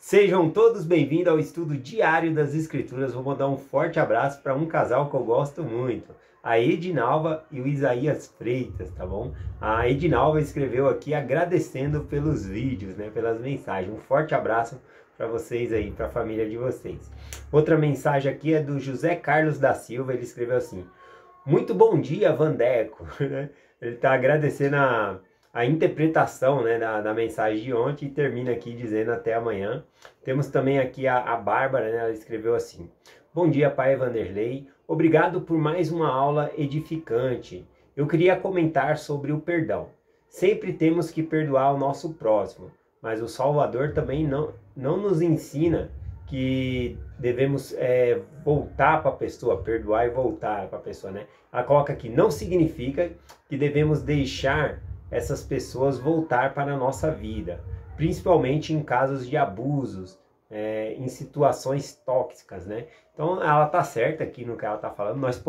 Sejam todos bem-vindos ao estudo diário das Escrituras. Vou mandar um forte abraço para um casal que eu gosto muito, a Edinalva e o Isaías Freitas, tá bom? A Edinalva escreveu aqui agradecendo pelos vídeos, né, pelas mensagens. Um forte abraço para vocês aí, para a família de vocês. Outra mensagem aqui é do José Carlos da Silva. Ele escreveu assim: muito bom dia, Vandeco. Ele está agradecendo a interpretação, né, da mensagem de ontem e termina aqui dizendo até amanhã. Temos também aqui a Bárbara, né, ela escreveu assim: bom dia, pai Vanderlei, obrigado por mais uma aula edificante. Eu queria comentar sobre o perdão. Sempre temos que perdoar o nosso próximo, mas o Salvador também não nos ensina que devemos voltar para a pessoa, perdoar e voltar para a pessoa, né? Ela coloca aqui: não significa que devemos deixar essas pessoas voltar para a nossa vida, principalmente em casos de abusos, em situações tóxicas, né? Então ela tá certa aqui no que ela tá falando. Nós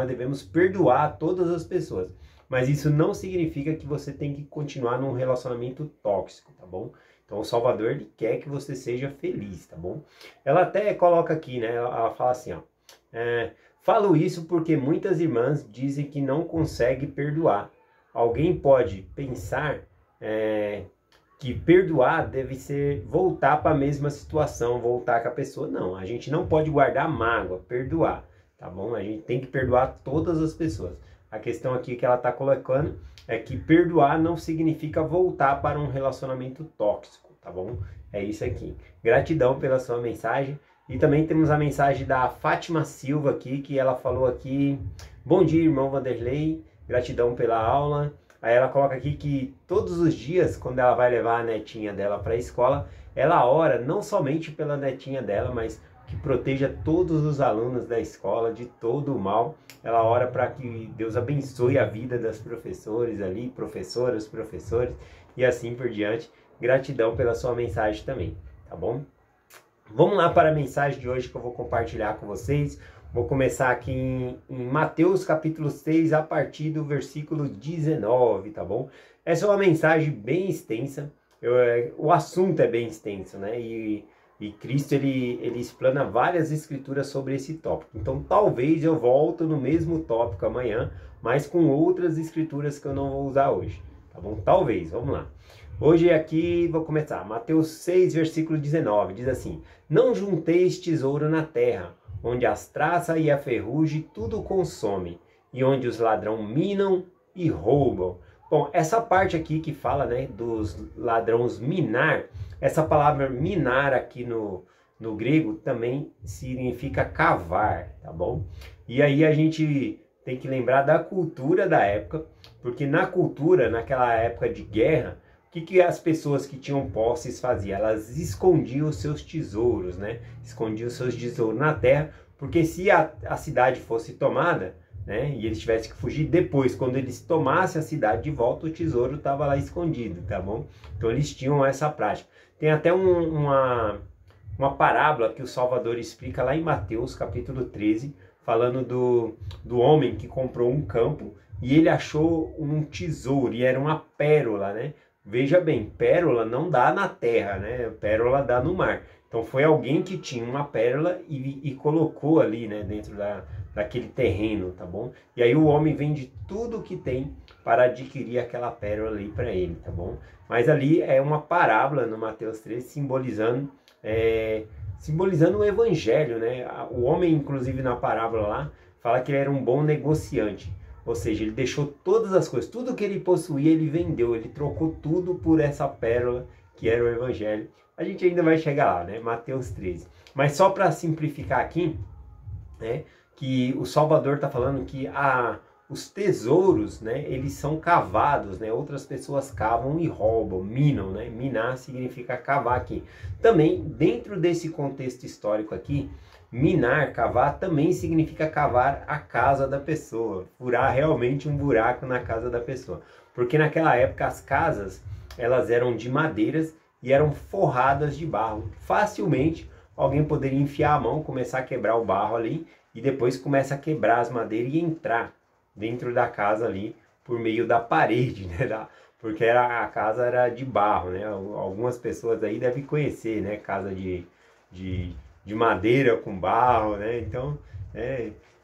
devemos perdoar todas as pessoas, mas isso não significa que você tem que continuar num relacionamento tóxico, tá bom? Então o Salvador, ele quer que você seja feliz, tá bom? Ela até coloca aqui, né? Ela fala assim, ó: falo isso porque muitas irmãs dizem que não conseguem perdoar. Alguém pode pensar que perdoar deve ser voltar para a mesma situação, voltar com a pessoa. Não, a gente não pode guardar mágoa, perdoar, tá bom? A gente tem que perdoar todas as pessoas. A questão aqui que ela está colocando é que perdoar não significa voltar para um relacionamento tóxico, tá bom? É isso aqui. Gratidão pela sua mensagem. E também temos a mensagem da Fátima Silva aqui, que ela falou aqui: bom dia, irmão Vanderlei, gratidão pela aula. Aí ela coloca aqui que todos os dias, quando ela vai levar a netinha dela para a escola, ela ora não somente pela netinha dela, mas que proteja todos os alunos da escola de todo o mal. Ela ora para que Deus abençoe a vida das professores ali, professoras, professores e assim por diante. Gratidão pela sua mensagem também, tá bom? Vamos lá para a mensagem de hoje que eu vou compartilhar com vocês. Vou começar aqui em Mateus capítulo 6, a partir do versículo 19, tá bom? Essa é uma mensagem bem extensa, o assunto é bem extenso, né? E Cristo, ele explana várias escrituras sobre esse tópico. Então, talvez eu volto no mesmo tópico amanhã, mas com outras escrituras que eu não vou usar hoje, tá bom? Talvez, vamos lá. Hoje aqui vou começar. Mateus 6, versículo 19, diz assim: não junteis tesouro na terra, onde as traças e a ferrugem tudo consomem, e onde os ladrões minam e roubam. Bom, essa parte aqui que fala, né, dos ladrões minar, essa palavra minar aqui no grego também significa cavar, tá bom? E aí a gente tem que lembrar da cultura da época, porque na cultura, naquela época de guerra, o que as pessoas que tinham posses faziam? Elas escondiam os seus tesouros, né? Escondiam os seus tesouros na terra, porque se a cidade fosse tomada, né, e eles tivessem que fugir depois, quando eles tomassem a cidade de volta, o tesouro estava lá escondido, tá bom? Então eles tinham essa prática. Tem até uma parábola que o Salvador explica lá em Mateus capítulo 13, falando do homem que comprou um campo e ele achou um tesouro, e era uma pérola, né? Veja bem, pérola não dá na terra, né? Pérola dá no mar. Então foi alguém que tinha uma pérola e colocou ali, né, dentro daquele terreno, tá bom? E aí o homem vende tudo que tem para adquirir aquela pérola ali para ele, tá bom? Mas ali é uma parábola no Mateus 13, simbolizando o evangelho, né? O homem, inclusive na parábola lá, fala que ele era um bom negociante. Ou seja, ele deixou todas as coisas, tudo que ele possuía, ele vendeu, ele trocou tudo por essa pérola que era o evangelho. A gente ainda vai chegar lá, né? Mateus 13. Mas só para simplificar aqui, né, que o Salvador está falando que os tesouros, né, eles são cavados, né? Outras pessoas cavam e roubam, minam, né? Minar significa cavar aqui. Também, dentro desse contexto histórico aqui, minar, cavar, também significa cavar a casa da pessoa, furar realmente um buraco na casa da pessoa. Porque naquela época as casas, elas eram de madeiras e eram forradas de barro. Facilmente alguém poderia enfiar a mão, começar a quebrar o barro ali, e depois começa a quebrar as madeiras e entrar dentro da casa ali por meio da parede, né? porque a casa era de barro, né? Algumas pessoas aí devem conhecer, né? Casa de madeira com barro, né? Então,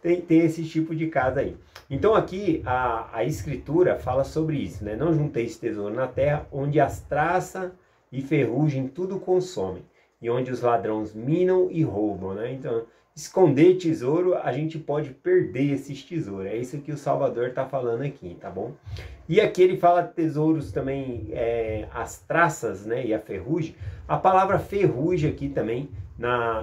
tem esse tipo de casa aí. Então aqui a escritura fala sobre isso, né? Não junteis tesouro na terra, onde as traças e ferrugem tudo consomem, e onde os ladrões minam e roubam, né? Então, esconder tesouro, a gente pode perder esses tesouros. É isso que o Salvador está falando aqui, tá bom? E aqui ele fala tesouros também, as traças, né? E a ferrugem. A palavra ferrugem aqui também,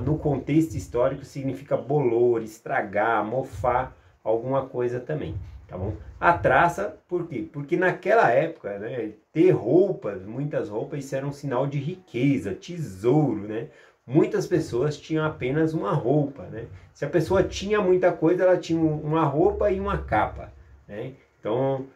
no contexto histórico, significa bolor, estragar, mofar, alguma coisa também, tá bom? A traça, por quê? Porque naquela época, né, ter roupas, muitas roupas, isso era um sinal de riqueza, tesouro, né? Muitas pessoas tinham apenas uma roupa, né? Se a pessoa tinha muita coisa, ela tinha uma roupa e uma capa, né? Então,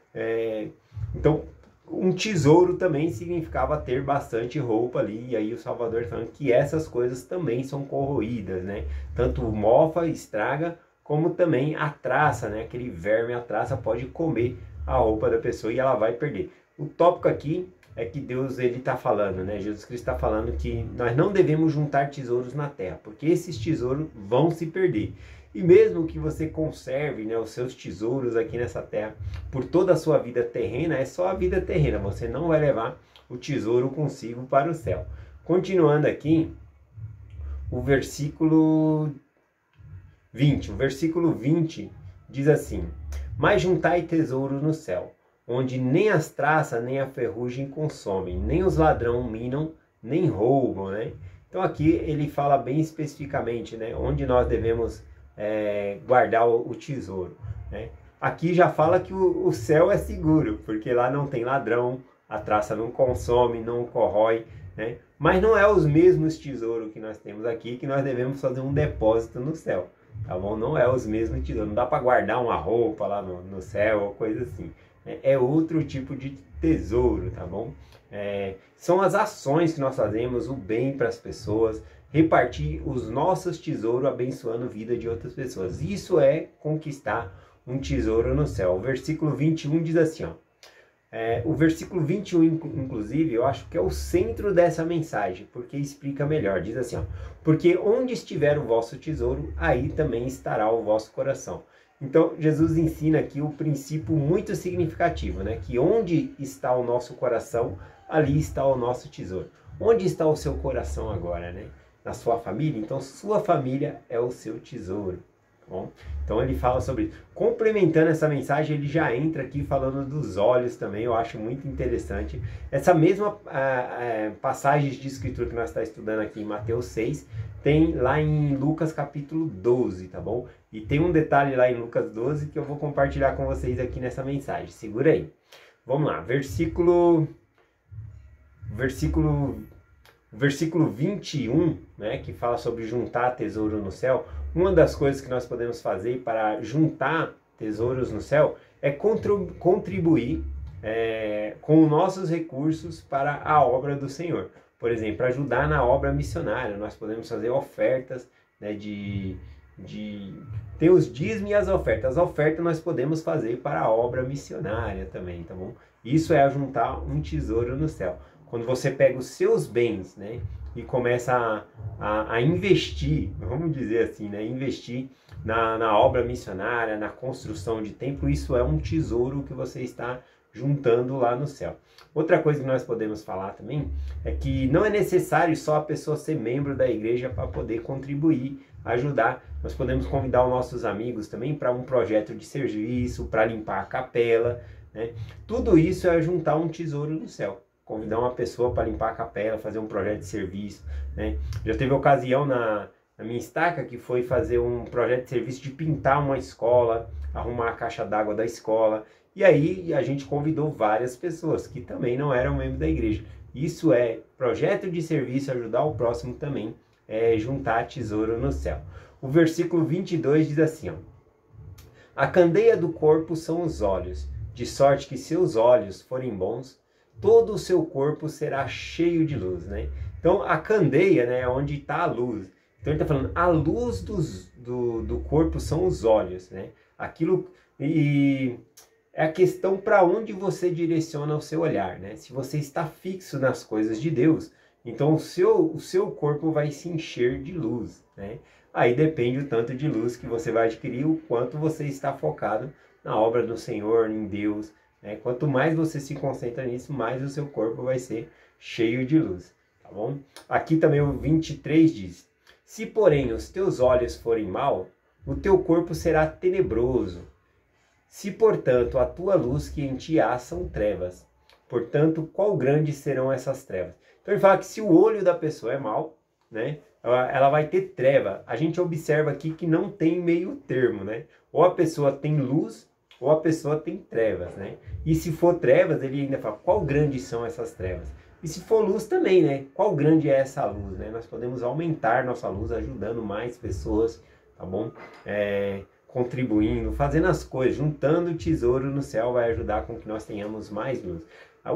um tesouro também significava ter bastante roupa ali, e aí o Salvador falando que essas coisas também são corroídas, né? Tanto mofa, estraga, como também a traça, né? Aquele verme, a traça pode comer a roupa da pessoa e ela vai perder. O tópico aqui é que Deus, ele está falando, né? Jesus Cristo está falando que nós não devemos juntar tesouros na terra, porque esses tesouros vão se perder. E mesmo que você conserve, né, os seus tesouros aqui nessa terra por toda a sua vida terrena, é só a vida terrena, você não vai levar o tesouro consigo para o céu. Continuando aqui, o versículo 20. O versículo 20 diz assim: mas juntai tesouro no céu, onde nem as traças nem a ferrugem consomem, nem os ladrões minam, nem roubam, né? Então aqui ele fala bem especificamente, né, onde nós devemos guardar o tesouro, né? Aqui já fala que o céu é seguro, porque lá não tem ladrão, a traça não consome, não corrói, né? Mas não é os mesmos tesouros que nós temos aqui, que nós devemos fazer um depósito no céu, tá bom? Não é os mesmos tesouros, não dá para guardar uma roupa lá no céu ou coisa assim. É outro tipo de tesouro, tá bom? São as ações que nós fazemos, o bem para as pessoas, repartir os nossos tesouros abençoando a vida de outras pessoas. Isso é conquistar um tesouro no céu. O versículo 21 diz assim, ó. O versículo 21, inclusive, eu acho que é o centro dessa mensagem, porque explica melhor. Diz assim, ó, porque onde estiver o vosso tesouro, aí também estará o vosso coração. Então, Jesus ensina aqui o princípio muito significativo, né? Que onde está o nosso coração, ali está o nosso tesouro. Onde está o seu coração agora, né? Na sua família? Então, sua família é o seu tesouro. Bom, então ele fala sobre isso. Complementando essa mensagem, ele já entra aqui falando dos olhos também, eu acho muito interessante. Essa mesma passagem de escritura que nós estamos estudando aqui em Mateus 6, tem lá em Lucas capítulo 12, tá bom? E tem um detalhe lá em Lucas 12 que eu vou compartilhar com vocês aqui nessa mensagem. Segura aí. Vamos lá, versículo 21, né, que fala sobre juntar tesouro no céu. Uma das coisas que nós podemos fazer para juntar tesouros no céu é contribuir com nossos recursos para a obra do Senhor. Por exemplo, ajudar na obra missionária, nós podemos fazer ofertas, né, tem os dízimos e as ofertas. As ofertas nós podemos fazer para a obra missionária também, tá bom? Isso é juntar um tesouro no céu. Quando você pega os seus bens, né, e começa a investir, vamos dizer assim, né, investir na obra missionária, na construção de templo, isso é um tesouro que você está juntando lá no céu. Outra coisa que nós podemos falar também é que não é necessário só a pessoa ser membro da igreja para poder contribuir, ajudar. Nós podemos convidar os nossos amigos também para um projeto de serviço, para limpar a capela, né? Tudo isso é juntar um tesouro no céu. Convidar uma pessoa para limpar a capela, fazer um projeto de serviço, né? Já teve ocasião na minha estaca que foi fazer um projeto de serviço de pintar uma escola, arrumar a caixa d'água da escola. E aí a gente convidou várias pessoas que também não eram membros da igreja. Isso é projeto de serviço, ajudar o próximo também, é juntar tesouro no céu. O versículo 22 diz assim, ó, a candeia do corpo são os olhos, de sorte que se os olhos forem bons, todo o seu corpo será cheio de luz, né? Então a candeia, né, é onde está a luz. Então ele está falando, a luz do corpo são os olhos, né? Aquilo, e é a questão para onde você direciona o seu olhar, né? Se você está fixo nas coisas de Deus, então o seu corpo vai se encher de luz, né? Aí depende o tanto de luz que você vai adquirir, o quanto você está focado na obra do Senhor, em Deus, né? Quanto mais você se concentra nisso, mais o seu corpo vai ser cheio de luz, tá bom? Aqui também o 23 diz: se porém os teus olhos forem mau, o teu corpo será tenebroso. Se, portanto, a tua luz que em ti há são trevas, portanto, qual grande serão essas trevas? Então ele fala que se o olho da pessoa é mau, né, ela vai ter treva. A gente observa aqui que não tem meio termo, né? Ou a pessoa tem luz, ou a pessoa tem trevas, né? E se for trevas, ele ainda fala, qual grande são essas trevas? E se for luz também, né? Qual grande é essa luz, né? Nós podemos aumentar nossa luz ajudando mais pessoas, tá bom? Contribuindo, fazendo as coisas, juntando tesouro no céu vai ajudar com que nós tenhamos mais luz.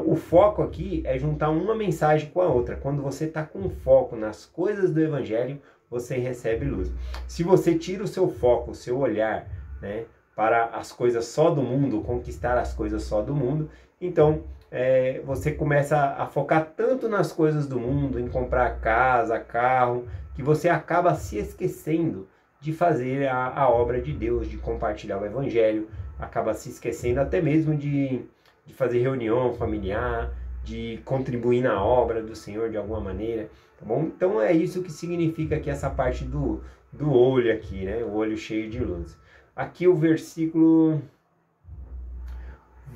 O foco aqui é juntar uma mensagem com a outra. Quando você está com foco nas coisas do Evangelho, você recebe luz. Se você tira o seu foco, o seu olhar, né, para as coisas só do mundo, conquistar as coisas só do mundo, então você começa a focar tanto nas coisas do mundo, em comprar casa, carro, que você acaba se esquecendo de fazer a obra de Deus, de compartilhar o Evangelho, acaba se esquecendo até mesmo de fazer reunião familiar, de contribuir na obra do Senhor de alguma maneira, tá bom? Então é isso que significa aqui essa parte do olho aqui, né? O olho cheio de luz. Aqui o versículo,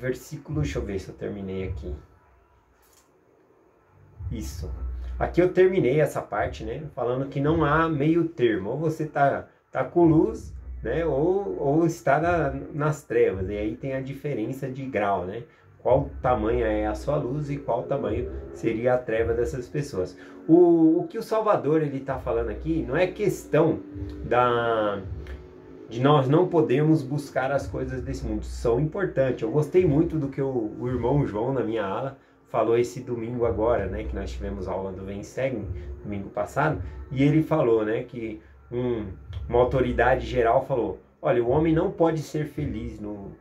deixa eu ver se eu terminei aqui. Isso. Aqui eu terminei essa parte, né? Falando que não há meio termo. Ou você tá com luz, né? Ou está nas trevas. E aí tem a diferença de grau, né? Qual tamanho é a sua luz e qual tamanho seria a treva dessas pessoas. O que o Salvador ele está falando aqui não é questão de nós não podemos buscar as coisas desse mundo. São importantes. Eu gostei muito do que o irmão João na minha aula falou esse domingo agora, né? Que nós tivemos aula do Vem Segue, domingo passado. E ele falou, né? Que uma autoridade geral falou, olha, o homem não pode ser feliz no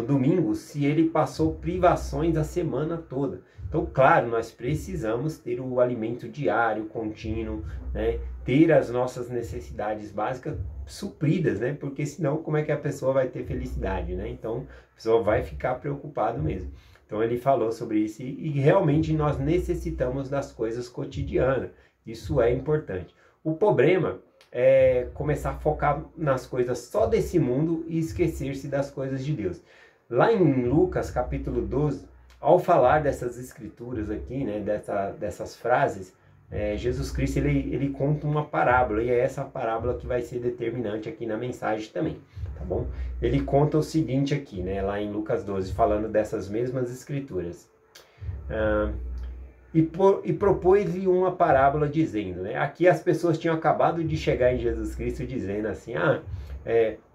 domingo se ele passou privações a semana toda. Então, claro, nós precisamos ter o alimento diário, contínuo, né? Ter as nossas necessidades básicas supridas, né? Porque senão como é que a pessoa vai ter felicidade, né? Então, a pessoa vai ficar preocupada mesmo. Então, ele falou sobre isso e realmente nós necessitamos das coisas cotidianas. Isso é importante. O problema é começar a focar nas coisas só desse mundo e esquecer-se das coisas de Deus. Lá em Lucas, capítulo 12, ao falar dessas escrituras aqui, né, dessas frases, Jesus Cristo ele conta uma parábola, e é essa parábola que vai ser determinante aqui na mensagem também, tá bom? Ele conta o seguinte aqui, né, lá em Lucas 12, falando dessas mesmas escrituras. E propôs-lhe uma parábola dizendo, né? Aqui as pessoas tinham acabado de chegar em Jesus Cristo dizendo assim,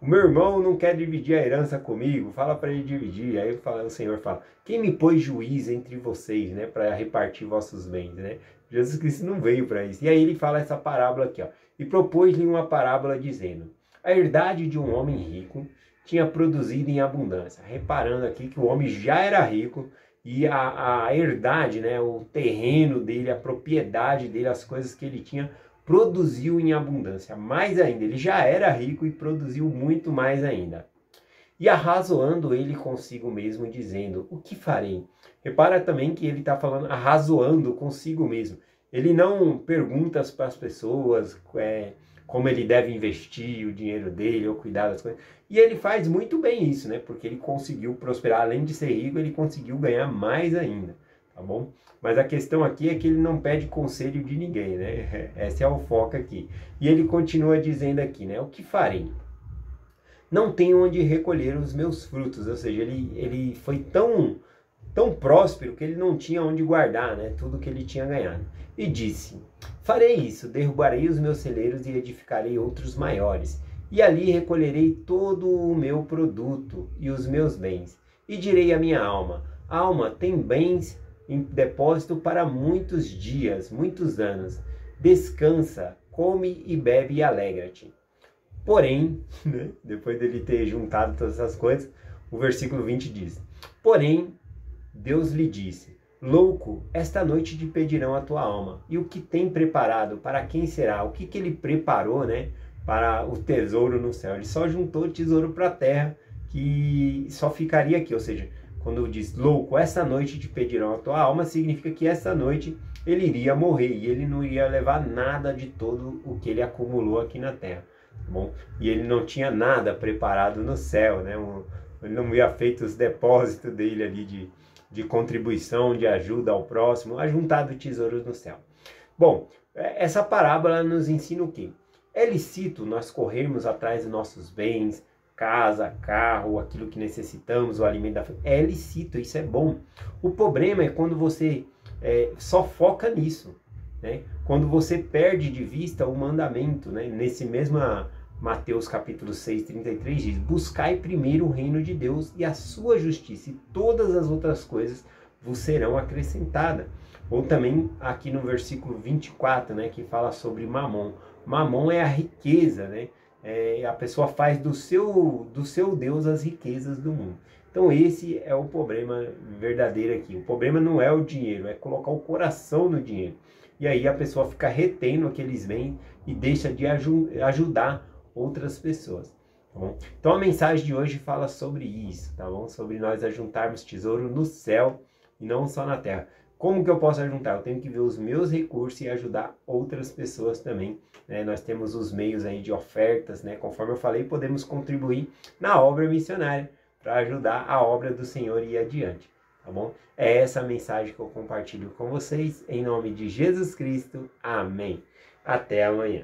o meu irmão não quer dividir a herança comigo, fala para ele dividir. Aí o Senhor fala, quem me pôs juiz entre vocês, né, para repartir vossos bens, né? Jesus Cristo não veio para isso. E aí ele fala essa parábola aqui, ó. E propôs-lhe uma parábola dizendo, a herdade de um homem rico tinha produzido em abundância. Reparando aqui que o homem já era rico, e a herdade, né, o terreno dele, a propriedade dele, as coisas que ele tinha, produziu em abundância. Mais ainda, ele já era rico e produziu muito mais ainda. E arrazoando ele consigo mesmo, dizendo, o que farei? Repara também que ele está falando arrazoando consigo mesmo. Ele não pergunta para as pessoas como ele deve investir o dinheiro dele ou cuidar das coisas. E ele faz muito bem isso, né? Porque ele conseguiu prosperar, além de ser rico, ele conseguiu ganhar mais ainda, tá bom? Mas a questão aqui é que ele não pede conselho de ninguém, né? Esse é o foco aqui. E ele continua dizendo aqui, né? O que farei? Não tenho onde recolher os meus frutos. Ou seja, ele foi tão próspero que ele não tinha onde guardar, né, tudo que ele tinha ganhado. E disse, farei isso, derrubarei os meus celeiros e edificarei outros maiores. E ali recolherei todo o meu produto e os meus bens. E direi à minha alma, alma, tem bens em depósito para muitos dias, muitos anos. Descansa, come e bebe e alegra-te. Porém, né, depois dele ter juntado todas essas coisas, o versículo 20 diz, Porém, Deus lhe disse: louco, esta noite te pedirão a tua alma. E o que tem preparado, para quem será? O que ele preparou, né, para o tesouro no céu? Ele só juntou tesouro para a terra, que só ficaria aqui. Ou seja, quando diz louco, esta noite te pedirão a tua alma, significa que esta noite ele iria morrer e ele não iria levar nada de todo o que ele acumulou aqui na terra. Tá bom? E ele não tinha nada preparado no céu, né? Ele não havia feito os depósitos dele ali de contribuição, de ajuda ao próximo, ajuntado tesouros no céu. Bom, essa parábola nos ensina o quê? É lícito nós corrermos atrás dos nossos bens, casa, carro, aquilo que necessitamos, o alimento da família. É lícito, isso é bom. O problema é quando você só foca nisso, né? Quando você perde de vista o mandamento, né? Nesse mesmo Mateus capítulo 6, 33 diz: buscai primeiro o reino de Deus e a sua justiça, e todas as outras coisas vos serão acrescentadas. Ou também aqui no versículo 24, né, que fala sobre Mamon. Mamon é a riqueza, né? A pessoa faz do seu Deus as riquezas do mundo. Então esse é o problema verdadeiro aqui. O problema não é o dinheiro, é colocar o coração no dinheiro. E aí a pessoa fica retendo aqueles bens e deixa de ajudar outras pessoas. Tá bom? Então a mensagem de hoje fala sobre isso, tá bom? Sobre nós ajuntarmos tesouro no céu e não só na terra. Como que eu posso ajuntar? Eu tenho que ver os meus recursos e ajudar outras pessoas também, né? Nós temos os meios aí de ofertas, né? Conforme eu falei, podemos contribuir na obra missionária para ajudar a obra do Senhor e ir adiante, tá bom? É essa a mensagem que eu compartilho com vocês, em nome de Jesus Cristo. Amém. Até amanhã.